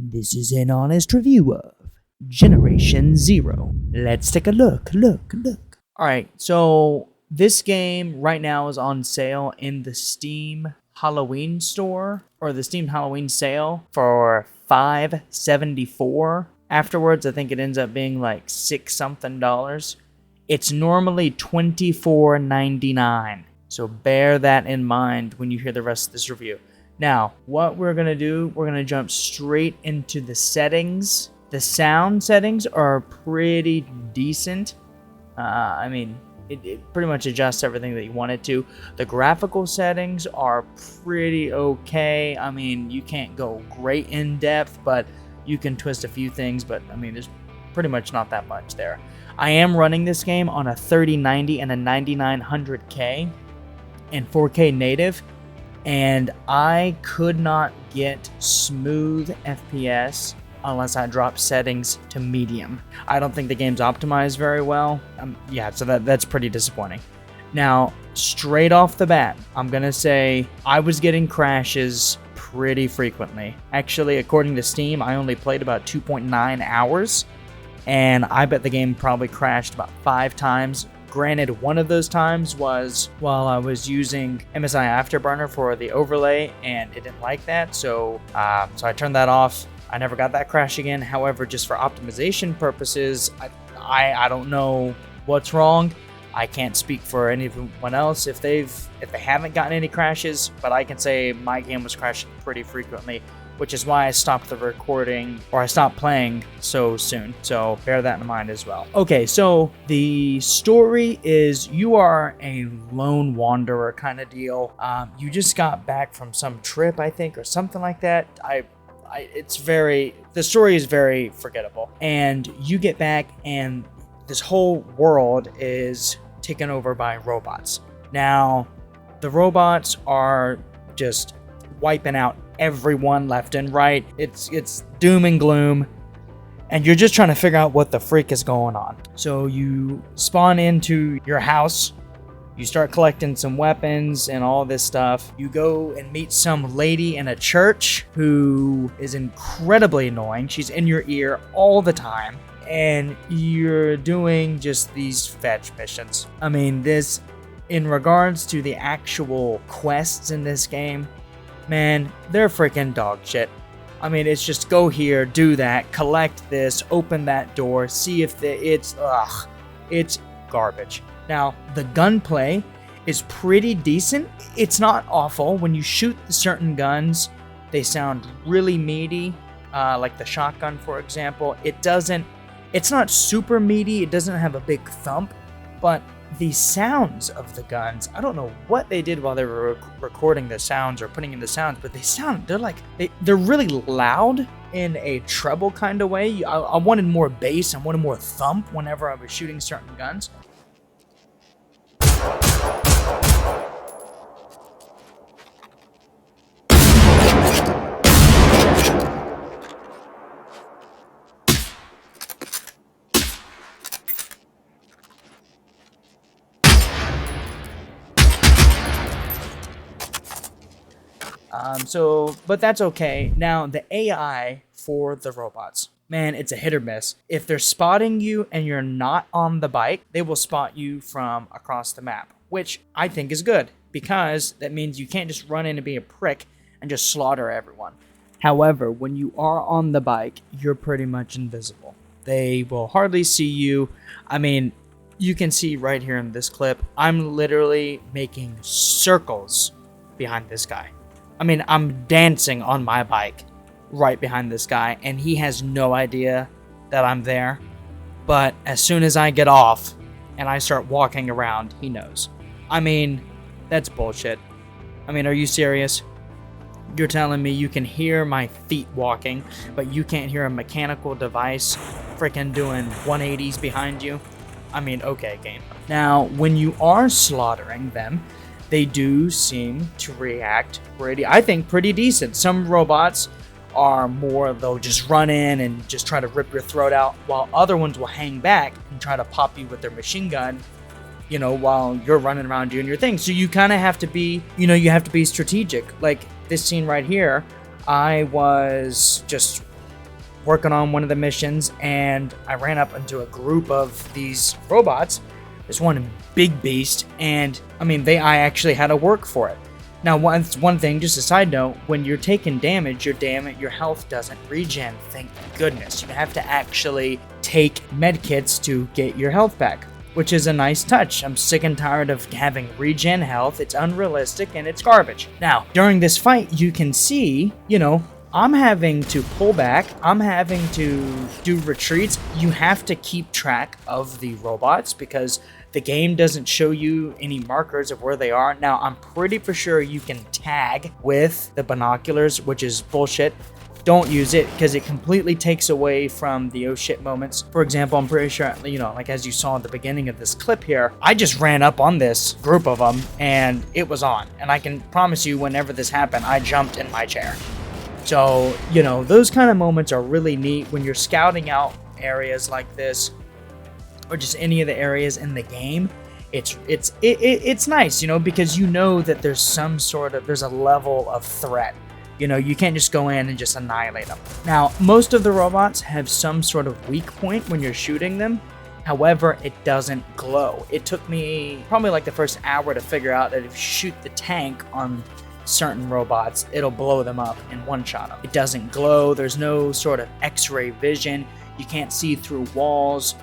This is an honest review of Generation Zero. Let's take a look. Alright, so this game right now is on sale in the Steam Halloween store, or the Steam Halloween sale, for $5.74. Afterwards, I think it ends up being like $6 something. It's normally $24.99. So bear that in mind when you hear the rest of this review. Now, what we're going to do, we're going to jump straight into the settings. The sound settings are pretty decent. It pretty much adjusts everything that you want it to. The graphical settings are pretty okay. I mean, you can't go great in depth, but you can twist a few things. But, I mean, there's pretty much not that much there. I am running this game on a 3090 and a 9900K and 4K native. And I could not get smooth FPS unless I drop settings to medium. I don't think the game's optimized very well. So that's pretty disappointing. Now, straight off the bat, I'm gonna say I was getting crashes pretty frequently. Actually, according to Steam, I only played about 2.9 hours, and I bet the game probably crashed about 5 times. Granted, one of those times was while I was using MSI Afterburner for the overlay, and it didn't like that, so I turned that off. I never got that crash again. However, just for optimization purposes, I don't know what's wrong. I can't speak for anyone else if they haven't gotten any crashes, but I can say my game was crashing pretty frequently, which is why I stopped the recording, or I stopped playing so soon. So bear that in mind as well. Okay, so the story is you are a lone wanderer kind of deal. You just got back from some trip, I think, or something like that. The story is very forgettable. And you get back and this whole world is taken over by robots. Now, the robots are just wiping out everyone left and right. It's doom and gloom, and you're just trying to figure out what the freak is going on. So you spawn into your house, you start collecting some weapons and all this stuff. You go and meet some lady in a church who is incredibly annoying. She's in your ear all the time, and you're doing just these fetch missions. I mean, this, in regards to the actual quests in this game, man, they're freaking dog shit. I mean, it's just go here, do that, collect this, open that door, see if it's garbage. Now, the gunplay is pretty decent. It's not awful. When you shoot certain guns, they sound really meaty, like the shotgun, for example. It's not super meaty, it doesn't have a big thump, but the sounds of the guns, I don't know what they did while they were recording the sounds or putting in the sounds, but they're really loud in a treble kind of way. I wanted more bass, I wanted more thump whenever I was shooting certain guns. But that's okay. Now, the AI for the robots, man, it's a hit or miss. If they're spotting you and you're not on the bike, they will spot you from across the map, which I think is good, because that means you can't just run in and be a prick and just slaughter everyone. However, when you are on the bike, you're pretty much invisible. They will hardly see you. I mean, you can see right here in this clip, I'm literally making circles behind this guy. I mean, I'm dancing on my bike right behind this guy, and he has no idea that I'm there. But as soon as I get off and I start walking around, he knows. I mean, that's bullshit. I mean, are you serious? You're telling me you can hear my feet walking, but you can't hear a mechanical device freaking doing 180s behind you? I mean, okay, game. Now, when you are slaughtering them, they do seem to react pretty decent. Some robots are more, they'll just run in and just try to rip your throat out, while other ones will hang back and try to pop you with their machine gun, while you're running around doing your thing. So you kind of have to be, you have to be strategic. Like this scene right here, I was just working on one of the missions, and I ran up into a group of these robots. This one big beast, and I mean, I actually had to work for it. Now, one thing, just a side note, when you're taking damage, your health doesn't regen, thank goodness. You have to actually take medkits to get your health back, which is a nice touch. I'm sick and tired of having regen health. It's unrealistic and it's garbage. Now, during this fight, you can see, I'm having to pull back. I'm having to do retreats. You have to keep track of the robots because the game doesn't show you any markers of where they are. Now, I'm pretty for sure you can tag with the binoculars, which is bullshit. Don't use it because it completely takes away from the oh shit moments. For example, I'm pretty sure, like as you saw at the beginning of this clip here, I just ran up on this group of them and it was on. And I can promise you whenever this happened, I jumped in my chair. So, those kind of moments are really neat when you're scouting out areas like this, or just any of the areas in the game. It's nice, because that there's a level of threat. You can't just go in and just annihilate them. Now, most of the robots have some sort of weak point when you're shooting them. However, it doesn't glow. It took me probably like the first hour to figure out that if you shoot the tank on certain robots, it'll blow them up and one-shot them. It doesn't glow. There's no sort of x-ray vision. You can't see through walls.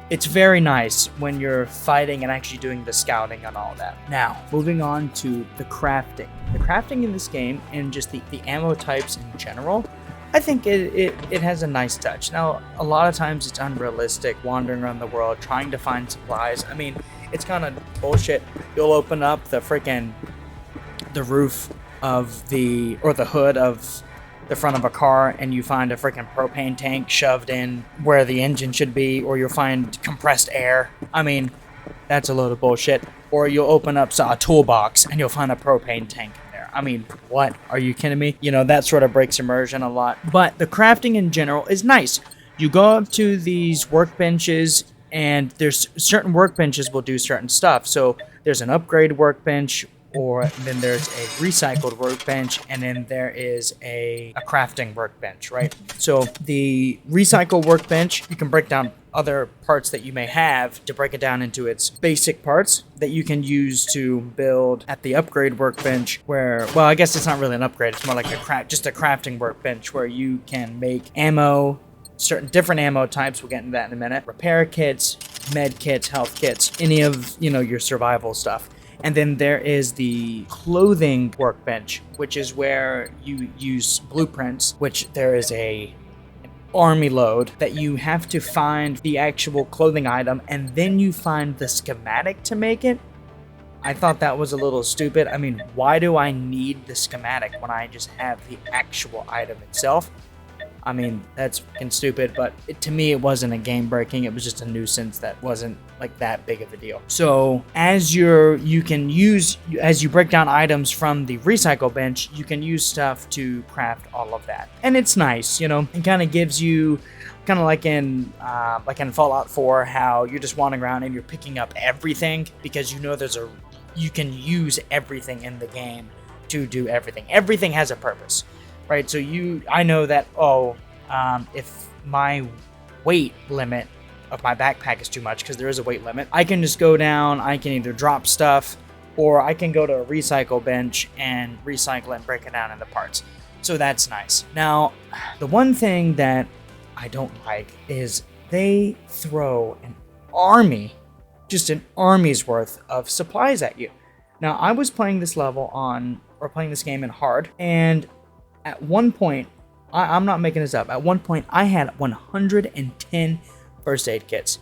It's very nice when you're fighting and actually doing the scouting and all that. Now, moving on to the crafting. The crafting in this game and just the ammo types in general, I think it has a nice touch. Now, a lot of times it's unrealistic wandering around the world trying to find supplies. I mean, it's kind of bullshit. You'll open up the roof of the hood of the front of a car and you find a freaking propane tank shoved in where the engine should be, or you'll find compressed air. I mean, that's a load of bullshit. Or you'll open up a toolbox and you'll find a propane tank in there. I mean, what? Are you kidding me? That sort of breaks immersion a lot. But the crafting in general is nice. You go up to these workbenches and there's certain workbenches will do certain stuff. So there's an upgrade workbench, or then there's a recycled workbench, and then there is a crafting workbench, right? So the recycle workbench, you can break down other parts that you may have to break it down into its basic parts that you can use to build at the upgrade workbench, where, well, I guess it's not really an upgrade, it's more like just a crafting workbench where you can make ammo, certain different ammo types, we'll get into that in a minute, repair kits, med kits, health kits, any of, your survival stuff. And then there is the clothing workbench, which is where you use blueprints, which there is an army load that you have to find the actual clothing item, and then you find the schematic to make it. I thought that was a little stupid. I mean, why do I need the schematic when I just have the actual item itself? I mean, that's fucking stupid, but to me, it wasn't a game breaking. It was just a nuisance that wasn't like that big of a deal. So as you break down items from the recycle bench, you can use stuff to craft all of that. And it's nice, it kind of gives you, kind of like in Fallout 4, how you're just wandering around and you're picking up everything because you can use everything in the game to do everything. Everything has a purpose. Right, so I know that, if my weight limit of my backpack is too much, because there is a weight limit, I can just go down, I can either drop stuff, or I can go to a recycle bench and recycle it and break it down into parts. So that's nice. Now, the one thing that I don't like is they throw an army's worth of supplies at you. Now, I was playing this game in hard, and at one point, I'm not making this up, at one point I had 110 first aid kits.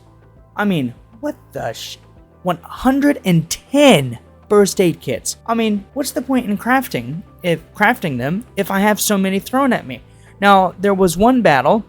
I mean, what the 110 first aid kits. I mean, what's the point in crafting them if I have so many thrown at me? Now, there was one battle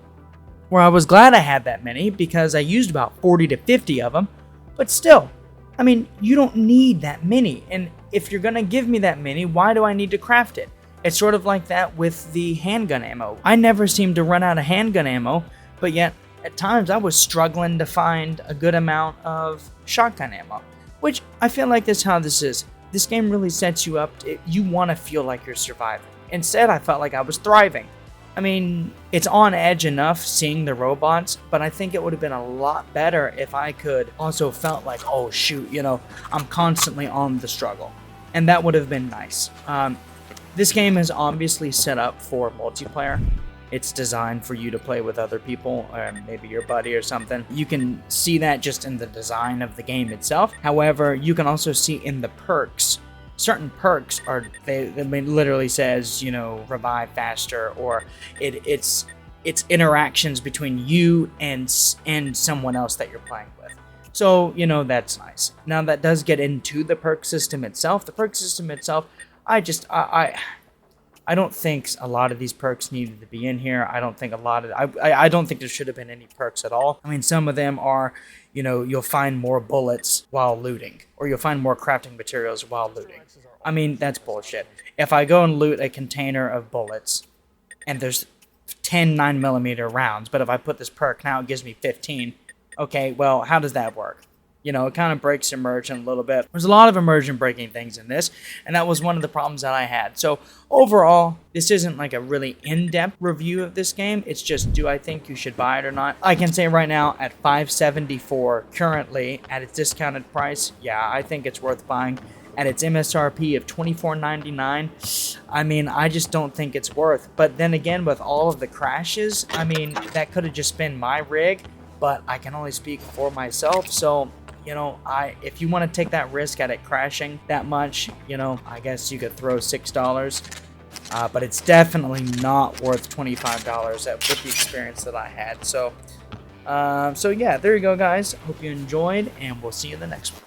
where I was glad I had that many because I used about 40 to 50 of them, but still, I mean, you don't need that many, and if you're gonna give me that many, why do I need to craft it? It's sort of like that with the handgun ammo. I never seem to run out of handgun ammo, but yet at times I was struggling to find a good amount of shotgun ammo, which I feel like that's how this is. This game really sets you up. You want to feel like you're surviving. Instead, I felt like I was thriving. I mean, it's on edge enough seeing the robots, but I think it would have been a lot better if I could also felt like, oh shoot, you know, I'm constantly on the struggle. And that would have been nice. This game is obviously set up for multiplayer. It's designed for you to play with other people, or maybe your buddy or something. You can see that just in the design of the game itself. However, you can also see in the perks. Certain perks are, they literally says, you know, revive faster, or it's interactions between you and someone else that you're playing with. So, you know, that's nice. Now that does get into the perk system itself. The perk system itself, I don't think a lot of these perks needed to be in here. I don't think a lot of I don't think there should have been any perks at all. I mean, some of them are, you know, you'll find more bullets while looting, or you'll find more crafting materials while looting. I mean, that's bullshit. If I go and loot a container of bullets, and there's 10 9mm rounds, but if I put this perk now, it gives me 15. Okay, well, how does that work? You know, it kind of breaks immersion a little bit. There's a lot of immersion breaking things in this, and that was one of the problems that I had. So overall, this isn't like a really in-depth review of this game. It's just, do I think you should buy it or not? I can say right now, at $574 currently, at its discounted price, yeah, I think it's worth buying. At its MSRP of $24.99, I mean, I just don't think it's worth. But then again, with all of the crashes, I mean, that could have just been my rig, but I can only speak for myself. So, you know, if you want to take that risk at it crashing that much, you know, I guess you could throw $6. But it's definitely not worth $25 with the experience that I had. So yeah, there you go, guys. Hope you enjoyed, and we'll see you in the next one.